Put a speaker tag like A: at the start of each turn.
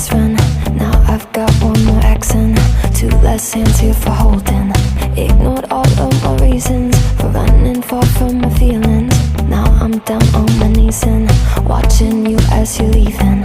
A: best friend. Now I've got one more accent, two less hands here for holding. Ignored all of my reasons for running far from my feelings. Now I'm down on my knees and watching you as you're leaving.